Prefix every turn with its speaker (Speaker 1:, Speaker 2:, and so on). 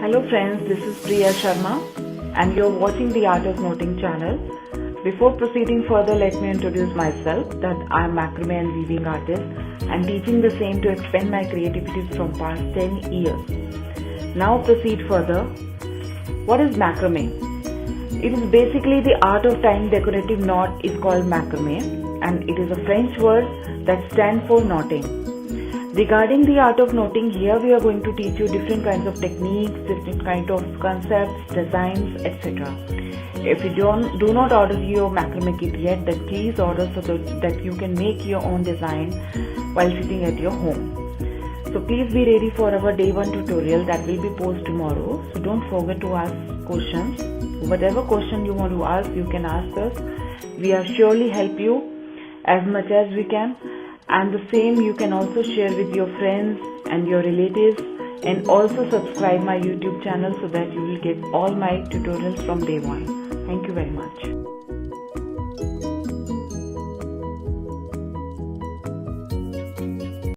Speaker 1: Hello friends, this is Priya Sharma and you're watching the Art of Knotting channel. Before proceeding further, let me introduce myself that I am macrame and weaving artist and teaching the same to expand my creativity from past 10 years. Now proceed further. What is macrame? It is basically the art of tying decorative knot is called macrame, and it is a French word that stands for knotting. Regarding the art of knotting, here we are going to teach you different kinds of techniques, different kinds of concepts, designs, etc. If you do not order your macrame kit yet, then please order so that you can make your own design while sitting at your home. So please be ready for our day 1 tutorial that will be posted tomorrow. So don't forget to ask questions. Whatever question you want to ask, you can ask us. We are surely help you as much as we can. And the same you can also share with your friends and your relatives, and also subscribe my YouTube channel so that you will get all my tutorials from day 1. Thank you very much.